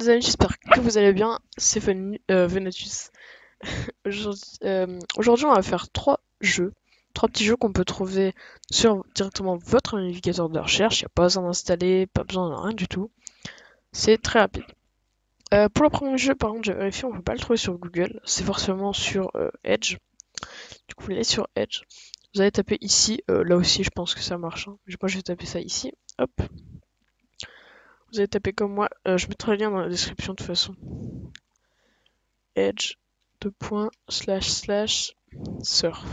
les amis, j'espère que vous allez bien. C'est Venatus. Aujourd'hui, on va faire trois petits jeux qu'on peut trouver sur directement votre navigateur de recherche. Il n'y a pas besoin d'installer, pas besoin de rien du tout. C'est très rapide. Pour le premier jeu, par contre, j'ai vérifié, on ne peut pas le trouver sur Google. C'est forcément sur Edge. Du coup, vous allez sur Edge. Vous allez taper ici. Là aussi, je pense que ça marche, hein. Moi, je vais taper ça ici. Hop. Vous allez taper comme moi. Je mettrai le lien dans la description de toute façon. Edge, surf.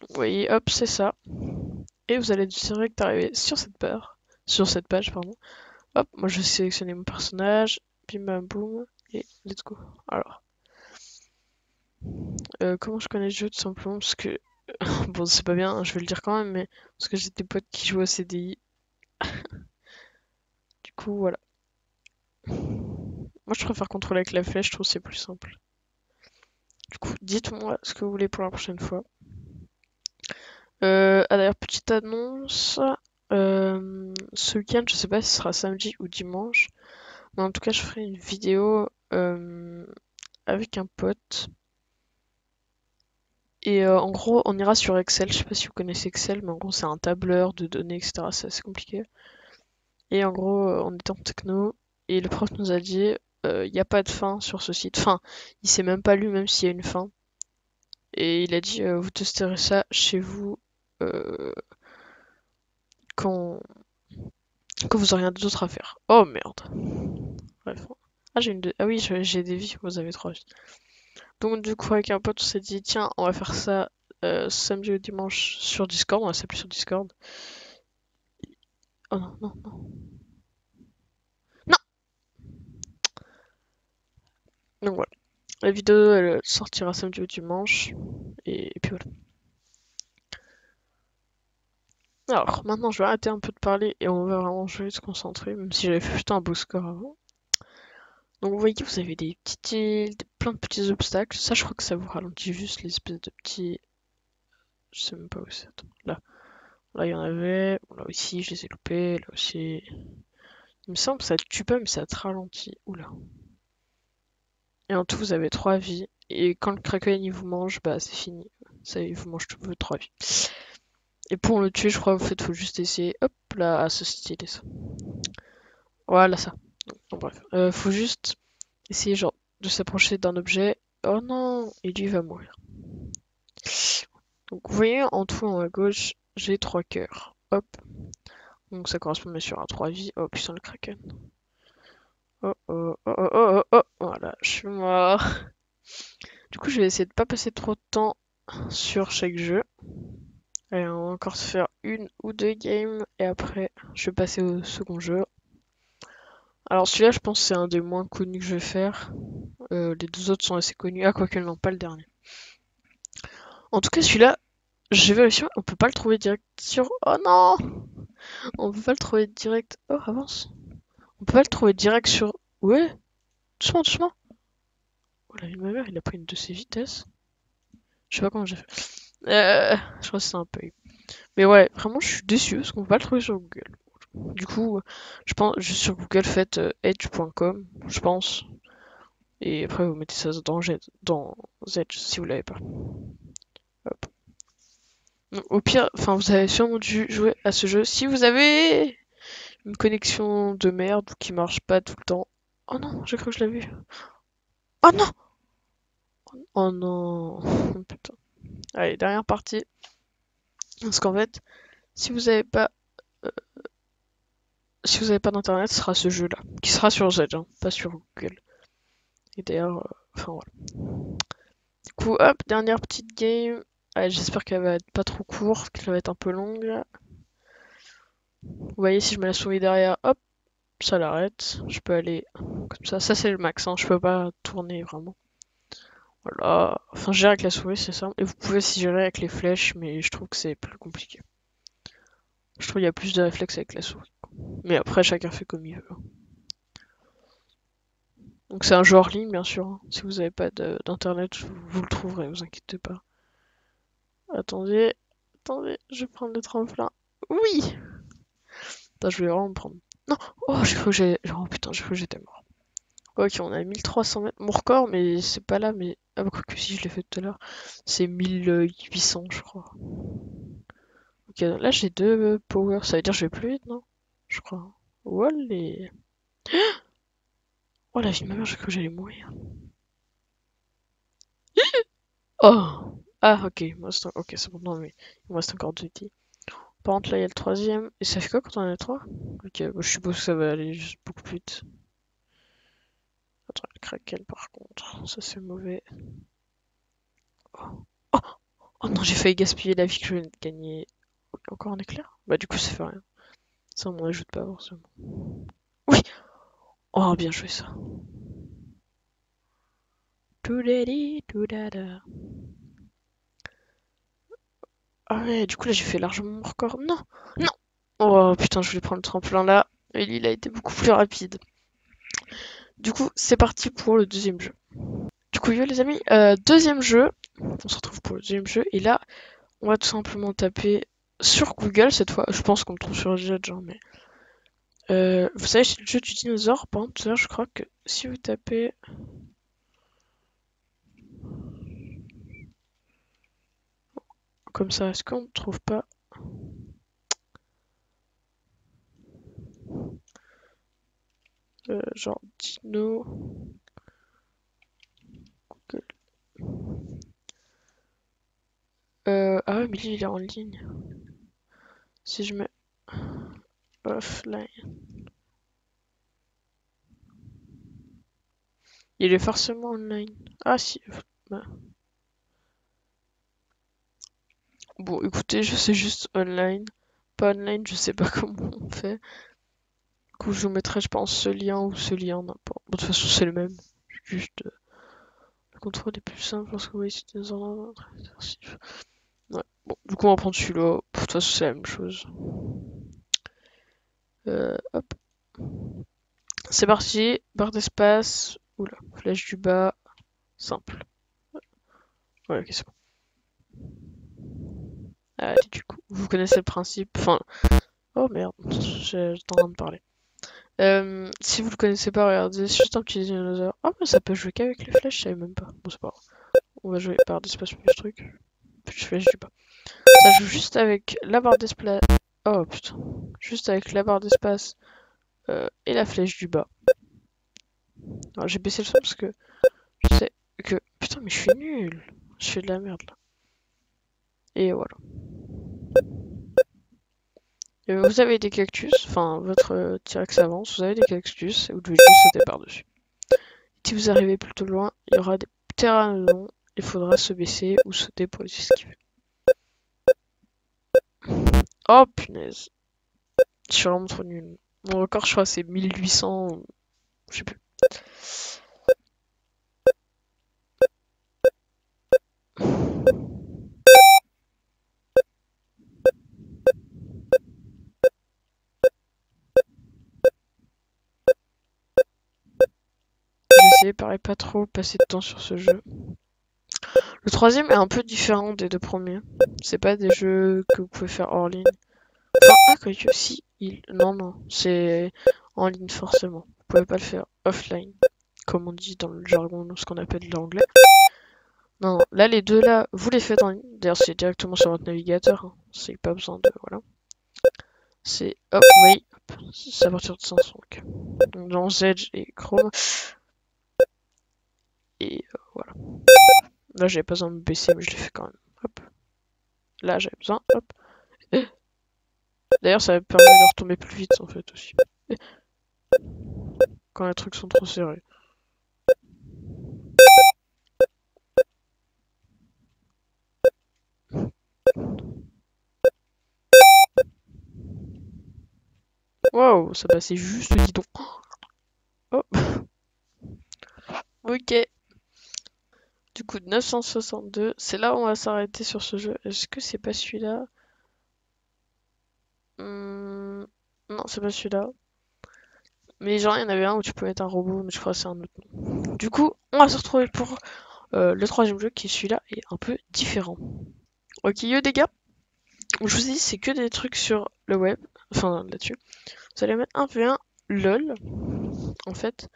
Vous voyez, hop, c'est ça. Et vous allez direct arriver sur cette page, pardon. Hop, moi je vais sélectionner mon personnage, bim bam boum, et let's go. Alors, comment je connais le jeu tout simplement parce que bon, c'est pas bien, hein, je vais le dire quand même, mais parce que j'ai des potes qui jouent au CDI. Du coup, voilà. Moi je préfère contrôler avec la flèche, je trouve que c'est plus simple. Du coup, dites-moi ce que vous voulez pour la prochaine fois. D'ailleurs, petite annonce. Ce week-end, je sais pas si ce sera samedi ou dimanche, mais en tout cas, je ferai une vidéo avec un pote. Et en gros, on ira sur Excel. Je sais pas si vous connaissez Excel, mais en gros, c'est un tableur de données, etc. C'est assez compliqué. Et en gros, on était en techno, et le prof nous a dit, il n'y a pas de fin sur ce site. Enfin, il sait même pas lui-même s'il y a une fin. Et il a dit, vous testerez ça chez vous euh, quand que vous aurez rien d'autre à faire. Oh merde. Bref. Ah, ah oui, j'ai des vies, vous avez 3 vies. Donc, du coup, avec un pote, on s'est dit, tiens, on va faire ça samedi ou dimanche sur Discord. On va s'appeler sur Discord. Oh non, non, non. Non! Donc voilà. La vidéo, elle sortira samedi ou dimanche. Et puis voilà. Alors, maintenant, je vais arrêter un peu de parler et on va vraiment jouer, se concentrer, même si j'avais fait plutôt un beau score avant. Donc vous voyez, vous avez des petites îles, plein de petits obstacles. Ça, je crois que ça vous ralentit juste l'espèce de petits... Je sais même pas où c'est. Attends, là. Là, il y en avait. Bon, là aussi, je les ai loupés. Là aussi. Il me semble que ça te tue pas, mais ça te ralentit. Oula. Et en tout, vous avez 3 vies. Et quand le Kraken il vous mange, bah c'est fini. Ça, il vous mange toutes vos 3 vies. Et pour le tuer, je crois, en fait, faut juste essayer. Hop là, à ce style, ça. Voilà, ça. Bon, bref. Faut juste essayer, genre, de s'approcher d'un objet. Oh non! Et lui va mourir. Donc, vous voyez, en tout, en haut à gauche, j'ai 3 cœurs. Hop. Donc, ça correspond bien sûr à 3 vies. Oh putain, le Kraken. Oh oh oh oh oh oh oh. Voilà, je suis mort. Du coup, je vais essayer de pas passer trop de temps sur chaque jeu. Allez, on va encore se faire une ou deux games et après, je vais passer au second jeu. Alors celui-là, je pense que c'est un des moins connus que je vais faire. Les deux autres sont assez connus. Ah, quoique non, pas le dernier. En tout cas, celui-là, j'ai vérifié, on peut pas le trouver direct sur... Oh non! On peut pas le trouver direct... Oh, avance. On peut pas le trouver direct sur... Ouais, doucement, doucement. Oh, la vie de ma mère, il a pris une de ses vitesses. Je sais pas comment j'ai fait. Je crois que c'est un peu... Mais ouais, vraiment, je suis déçu parce qu'on peut pas le trouver sur Google. Du coup, je pense, juste sur Google, faites edge.com, je pense. Et après, vous mettez ça dans Edge si vous l'avez pas. Hop. Donc, au pire, enfin, vous avez sûrement dû jouer à ce jeu si vous avez une connexion de merde ou qui marche pas tout le temps. Oh non, j'ai cru que je l'avais vu. Oh non! Oh non! Putain. Allez, dernière partie. Parce qu'en fait, si vous avez pas si vous avez pas d'internet, ce sera ce jeu-là, qui sera sur Z, hein, pas sur Google. Et d'ailleurs, enfin voilà. Du coup, hop, dernière petite game. Allez, j'espère qu'elle va être pas trop courte, qu'elle va être un peu longue. Là. Vous voyez, si je mets la souris derrière, hop, ça l'arrête. Je peux aller comme ça. Ça, c'est le max, hein. Je peux pas tourner vraiment. Voilà. Enfin, gérer avec la souris, c'est ça. Et vous pouvez aussi gérer avec les flèches, mais je trouve que c'est plus compliqué. Je trouve qu'il y a plus de réflexes avec la souris. Mais après, chacun fait comme il veut. Donc c'est un jeu hors ligne, bien sûr, hein. Si vous n'avez pas d'internet, vous le trouverez, vous inquiétez pas. Attendez, je vais prendre le tremplin. Oui! Attends, je vais vraiment me prendre. Non! Oh, j'ai cru que j'ai... Oh putain, j'ai cru que j'étais mort. Ok, on a 1300 mètres. Mon record, mais c'est pas là, mais... Ah bah, quoique si, je l'ai fait tout à l'heure. C'est 1800, je crois. Ok, là j'ai deux power. Ça veut dire que je vais plus vite, non? Je crois. Wallah. Oh la vie de ma mère, j'ai cru que j'allais mourir. Oh! Ah, ok, ok, c'est bon, non, mais il me reste encore deux vies. Par contre, là, il y a le troisième. Et ça fait quoi quand on en a trois? Ok, bah, je suppose que ça va aller juste beaucoup plus vite. Attends, le kraken, par contre, ça c'est mauvais. Oh, oh, oh non, j'ai failli gaspiller la vie que je viens de gagner. Encore un éclair? Bah, du coup, ça fait rien. Ça, on m'en ajoute pas forcément. Oui! Oh, bien joué ça. Toudadi, toudada. Ah ouais, du coup, là, j'ai fait largement mon record. Non! Non! Oh putain, je voulais prendre le tremplin là. Et il a été beaucoup plus rapide. Du coup, c'est parti pour le deuxième jeu. Du coup, yo les amis, deuxième jeu. On se retrouve pour le deuxième jeu. Et là, on va tout simplement taper sur Google cette fois. Je pense qu'on le trouve sur Judge, hein, mais... vous savez, c'est le jeu du dinosaure. Par exemple, tout à l'heure, je crois que si vous tapez... Comme ça, est-ce qu'on ne trouve pas... genre dino... Google. Ah ouais, mais lui, il est en ligne. Si je mets offline... Il est forcément online. Ah si. Bah. Bon, écoutez, je sais juste online. Pas online, je sais pas comment on fait. Du coup, je vous mettrai, je pense, ce lien ou ce lien, n'importe. Bon, de toute façon, c'est le même. Juste, le contrôle est plus simple parce que vous voyez, c'est des ordres exercices. Ouais, bon, du coup, on va prendre celui-là. De toute façon, c'est la même chose. Hop. C'est parti. Barre d'espace. Oula, flèche du bas. Simple. Ouais, ok, c'est bon. Allez, du coup, vous connaissez le principe. Enfin, oh merde, j'étais en train de parler. Si vous le connaissez pas, regardez, c'est juste un petit dinosaure. Ah, mais ça peut jouer qu'avec les flèches, je savais même pas. Bon, c'est pas grave. On va jouer par d'espace plus truc. Plus flèche du bas. Ça joue juste avec la barre d'espace. Oh putain. Juste avec la barre d'espace et la flèche du bas. Alors j'ai baissé le son parce que je sais que. Putain, mais je suis nul. Je fais de la merde là. Et voilà. Vous avez des cactus, enfin votre T-Rex avance, vous avez des cactus et vous devez juste sauter par-dessus. Si vous arrivez plutôt loin, il y aura des pteranodons, il faudra se baisser ou sauter pour les esquiver. Oh punaise, je suis vraiment trop nul. Mon record, je crois, c'est 1800, je sais plus. J'ai essayé, pareil, pas trop passer de temps sur ce jeu. Le troisième est un peu différent des deux premiers. C'est pas des jeux que vous pouvez faire hors ligne. Enfin, ah, quoique, si, non, non, c'est en ligne forcément. Vous pouvez pas le faire offline, comme on dit dans le jargon, ce qu'on appelle l'anglais. Non, non, là, les deux là, vous les faites en ligne. D'ailleurs, c'est directement sur votre navigateur, hein. C'est pas besoin de, voilà. C'est hop, oui, hop. C'est à partir de 500, ok. Donc, dans Edge et Chrome. Et voilà. Là, j'avais pas besoin de me baisser, mais je l'ai fait quand même. Hop. Là, j'avais besoin, hop. D'ailleurs, ça permet de retomber plus vite, en fait, aussi. Quand les trucs sont trop serrés. Waouh, ça passait juste, dis donc. Oh, ok. Du coup, 962, c'est là où on va s'arrêter sur ce jeu. Est-ce que c'est pas celui-là? Non, c'est pas celui-là. Mais genre, il y en avait un où tu peux mettre un robot, mais je crois que c'est un autre nom. Du coup, on va se retrouver pour le troisième jeu qui est celui-là et un peu différent. Ok, yo les gars, je vous ai dit, c'est que des trucs sur le web. enfin là-dessus. Vous allez mettre 1v1 LOL, en fait.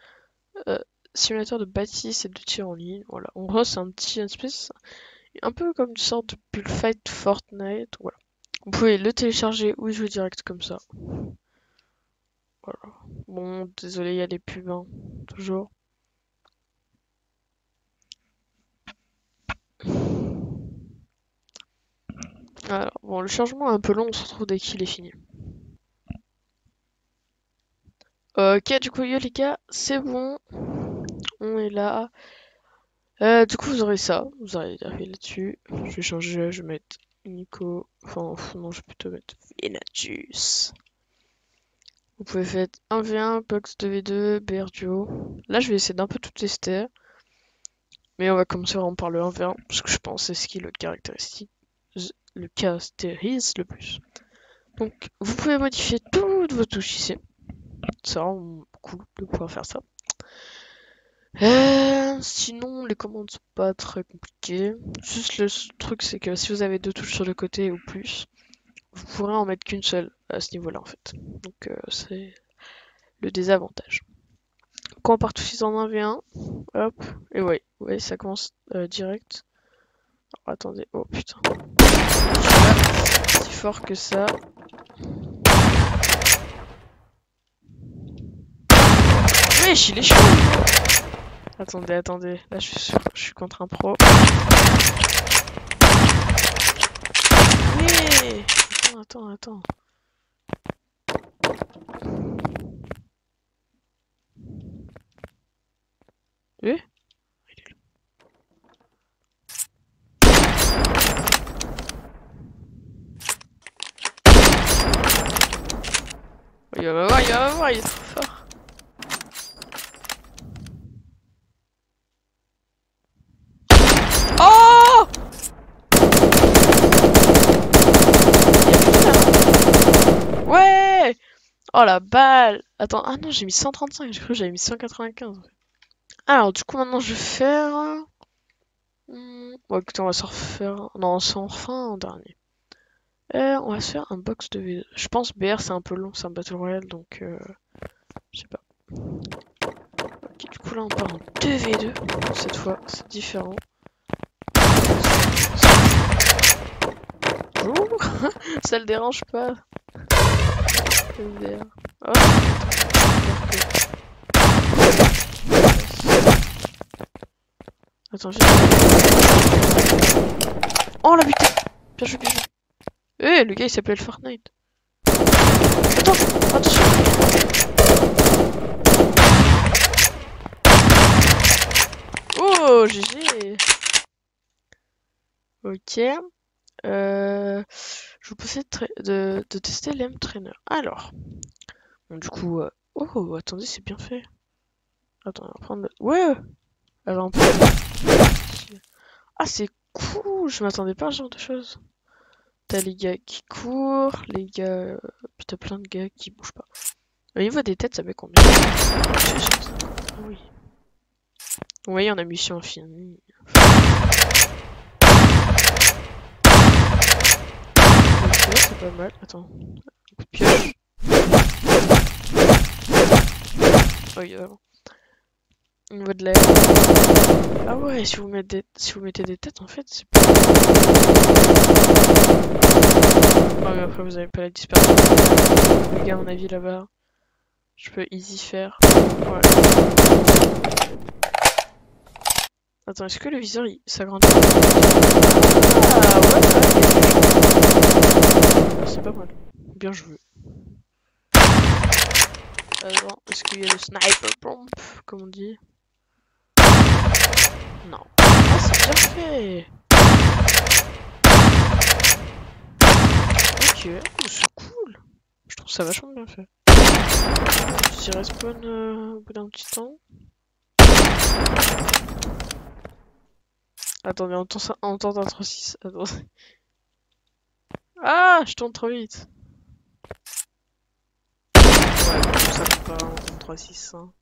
Simulateur de bâtisse et de tir en ligne, voilà. En gros, c'est un petit espèce, un peu comme une sorte de bullfight Fortnite, voilà. Vous pouvez le télécharger ou y jouer direct comme ça. Voilà. Bon, désolé, il y a les pubs, hein, toujours. Alors, bon, le chargement est un peu long, on se retrouve dès qu'il est fini. Ok, du coup, yo les gars, c'est bon. On est là. Du coup, vous aurez ça. Vous aurez arrivé là-dessus. Je vais changer, je vais mettre Nico. Enfin, non, je vais plutôt mettre Venatus. Vous pouvez faire 1v1, box 2v2, BR duo. Là, je vais essayer d'un peu tout tester. Mais on va commencer vraiment par le 1v1, parce que je pense que c'est ce qui le caractérise le plus. Donc, vous pouvez modifier toutes vos touches ici. C'est vraiment cool de pouvoir faire ça. Sinon, les commandes sont pas très compliquées. Juste le truc, c'est que si vous avez 2 touches sur le côté ou plus, vous pourrez en mettre qu'une seule à ce niveau-là en fait. Donc c'est le désavantage. Quand on part tout de suite en 1v1, hop, et ouais, ça commence direct. Alors, attendez, oh putain. Si fort que ça. Wesh, il est chaud! Attendez, là je suis contre un pro. Oui! Attends. Oui? Il va voir, il est trop fort. Oh! Ouais! Oh la balle! Attends, ah non, j'ai mis 135, j'ai cru que j'avais mis 195. Alors, du coup, maintenant je vais faire. Bon, écoutez, on va s'en refaire. Non, on s'en refait un dernier. On va se faire un box de V2. Je pense BR c'est un peu long, c'est un Battle Royale donc. Je sais pas. Ok, du coup là on part en 2v2. Cette fois, c'est différent. Bonjour. Ça le dérange pas. Oh. Attends, juste. Oh la buté. Bien joué. Eh, le gars il s'appelait le Fortnite. Attends, attention. Oh, GG. Ok. Je vous conseille de tester l'M-Trainer. Alors. Bon, du coup, oh, attendez, c'est bien fait. Attends, on va prendre le. Ouais! Alors, ah, c'est cool! Je m'attendais pas à ce genre de choses. T'as les gars qui courent, les gars. Puis t'as plein de gars qui bougent pas. Au niveau des têtes, ça met combien? Ah oui. Vous voyez, on a mission infinie. Ok, c'est pas mal. Attends. Un coup de pioche. Oh, il y a... Au niveau de l'air. Ah ouais, si vous mettez des têtes, en fait, c'est pas... Oh, mais après, vous avez pas la dispersion. Les gars, à mon avis, là-bas, je peux easy faire. Ouais. Attends, est-ce que le viseur, il s'agrandit? Ah ouais, c'est pas mal. Bien joué. Attends, est-ce qu'il y a le sniper bomb, comme on dit? Non. Ah, c'est bien fait! Ok, c'est cool. Je trouve ça vachement bien fait. Je dirais spawn au bout d'un petit temps. Attendez, on tente un 3-6. Attendez. Ah, je tourne trop vite. Ouais, bon, ça compte pas, on tourne 3-6. Hein.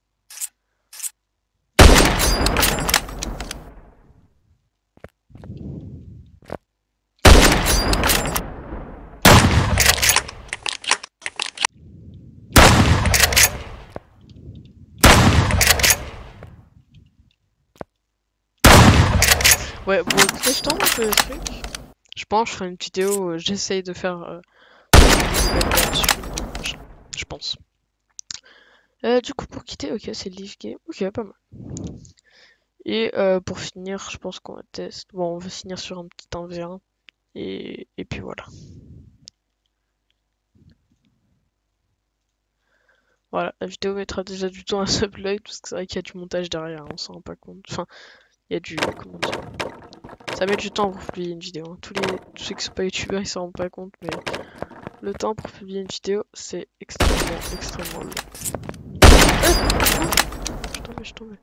Ouais, bon, écoutez, je t'envoie un peu le truc. Je pense que je ferai une vidéo, j'essaye de faire je pense. Du coup, pour quitter, ok, c'est Leaf Game. Ok, pas mal. Et pour finir, je pense qu'on va tester. Bon, on va finir sur un petit 1v1. Et puis voilà. Voilà, la vidéo mettra déjà du temps à s'upload parce que c'est vrai qu'il y a du montage derrière, on s'en rend pas compte. Enfin, il y a du. Comment dire? Ça met du temps pour publier une vidéo. Hein. Tous ceux qui sont pas youtubeurs ils s'en rendent pas compte, mais le temps pour publier une vidéo c'est extrêmement long. Je suis tombé.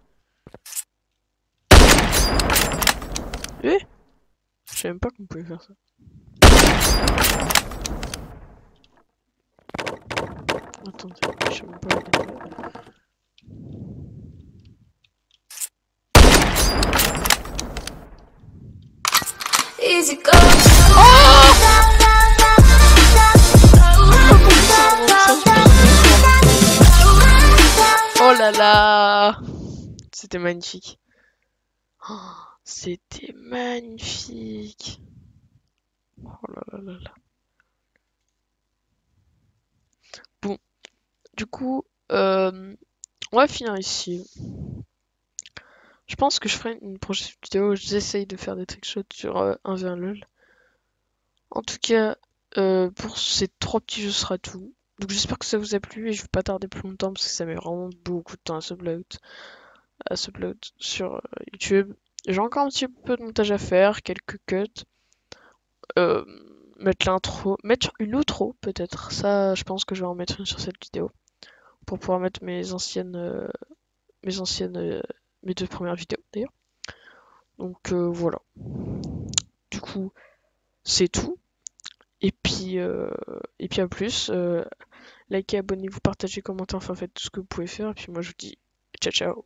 Eh? Je savais même pas qu'on pouvait faire ça. Attendez, je sais même pas où il est. Easy go. Oh là là! C'était magnifique. Oh, c'était magnifique. Oh là là là là. Bon, du coup, on va finir ici. Je pense que je ferai une prochaine vidéo où j'essaye de faire des trickshots sur 1v1 LOL. En tout cas, pour ces 3 petits jeux, ce sera tout. Donc j'espère que ça vous a plu et je vais pas tarder plus longtemps parce que ça met vraiment beaucoup de temps à s'upload sur YouTube. J'ai encore un petit peu de montage à faire, quelques cuts, euh, mettre l'intro, mettre une outro peut-être. Ça, je pense que je vais en mettre une sur cette vidéo pour pouvoir mettre mes 2 premières vidéos d'ailleurs. Donc voilà. Du coup, c'est tout. Et puis à plus. Likez, abonnez-vous, partagez, commentez, enfin faites tout ce que vous pouvez faire. Et puis moi je vous dis ciao ciao.